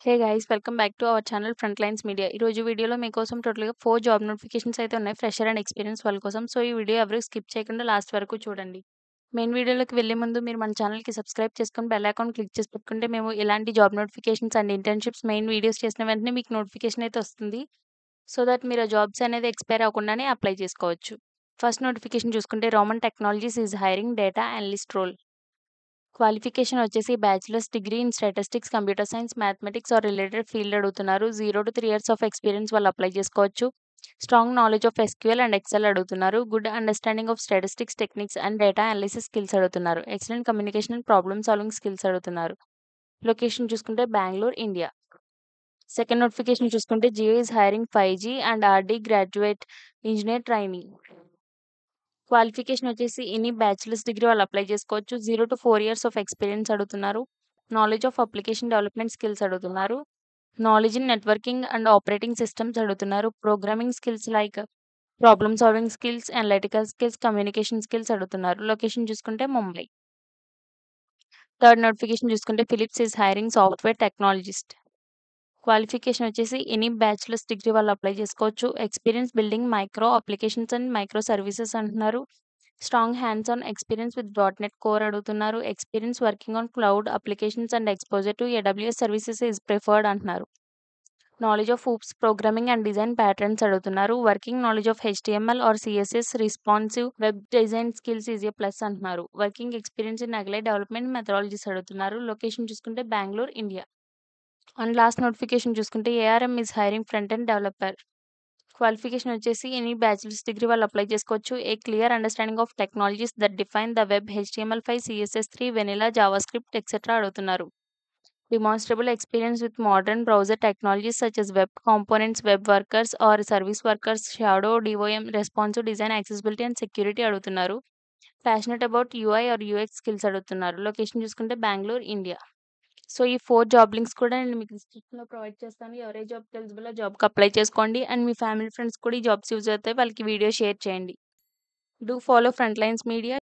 Hey guys welcome back to our channel front lines media. ఈ రోజు వీడియోలో మీకోసం టోటల్‌గా 4 జాబ్ నోటిఫికేషన్స్ అయితే ఉన్నాయి. ఫ్రెషర్ అండ్ ఎక్స్‌పీరియన్స్ వాళ్ళ కోసం. సో, ఈ వీడియో ఎవరు స్కిప్ చేయకుండా లాస్ట్ వరకు చూడండి. మెయిన్ వీడియోలోకి వెళ్ళే ముందు మీరు మన ఛానల్‌కి సబ్స్క్రైబ్ చేసుకొని బెల్ ఐకాన్ క్లిక్ చేసి పెట్టుకుంటే మేము ఎలాంటి job notifications and internships main videos చేసిన వెంటనే మీకు నోటిఫికేషన్ అయితే వస్తుంది. సో దట్ మీరు ఆ జాబ్స్ అనేది ఎక్స్‌పైర్ అవ్వకుండానే అప్లై చేసుకోవచ్చు. ఫస్ట్ నోటిఫికేషన్ చూసుకుంటే Roman technologies is hiring data analyst role. Qualification వచ్చేసి bachelors degree in statistics, computer science, mathematics or related field అడుగుతున్నారు. 0-3 ఇయర్స్ ఆఫ్ ఎక్స్‌పీరియన్స్ వాళ్ళు అప్లై చేసుకోవచ్చు. Strong knowledge of SQL and Excel అడుగుతున్నారు. Good understanding of statistics techniques and data analysis skills అడుగుతున్నారు. Excellent communication and problem solving skills అడుగుతున్నారు. Location చూసుకుంటే Bengaluru, India. Second notification చూసుకుంటే Jio is hiring 5G and RD graduate engineer trainee. Qualification వచ్చేసి any bachelors degree వాళ్ళు apply చేసుకోవచ్చు. 0-4 years of experience అడుగుతున్నారు. Knowledge of application development skills అడుగుతున్నారు. Knowledge in networking and operating systems అడుగుతున్నారు. Programming skills like problem solving skills, analytical skills, communication skills అడుగుతున్నారు. Location చూసుకుంటే Mumbai. Third notification చూసుకుంటే Philips is hiring software technologist. Qualification వచ్చేసి any bachelors degree వాళ్ళు apply చేసుకోవచ్చు. Experience building micro applications and micro services అంటున్నారు. Strong hands on experience with dot net core అడుగుతున్నారు. Experience working on cloud applications and exposure to AWS services is preferred అంటున్నారు. Knowledge of OOPS programming and design patterns అడుగుతున్నారు. Working knowledge of HTML or CSS responsive web design skills is a plus అంటున్నారు. Working experience in agile development methodologies అడుగుతున్నారు. Location చూసుకుంటే Bengaluru, India. And last notification చూసుకుంటే ARM is hiring front end developer. Qualification వచ్చేసి any bachelors degree వాళ్ళు apply చేసుకోవచ్చు. ఏ clear understanding of technologies that define the web, HTML five, సీఎస్ఎస్3, vanilla, JavaScript etcetera అడుగుతున్నారు. Demonstrable experience with modern browser technologies such as web components, web workers or service workers, shadow, DOM, responsive design, accessibility and security అడుగుతున్నారు. Passionate about UI or UX skills అడుగుతున్నారు. Location చూసుకుంటే Bengaluru, India. So, ఈ 4 job links కూడా నేను మీకు డిస్క్రిప్షన్‌లో provide చేస్తాను. ఎవరు ఏ జాబ్‌కి ఎలిజిబులో ఆ జాబ్‌కి అప్లై చేసుకోండి. అండ్ మీ ఫ్యామిలీ ఫ్రెండ్స్ కూడా ఈ జాబ్స్ యూజ్ అవుతాయి. వాళ్ళకి వీడియో షేర్ చేయండి. Do follow front lines media.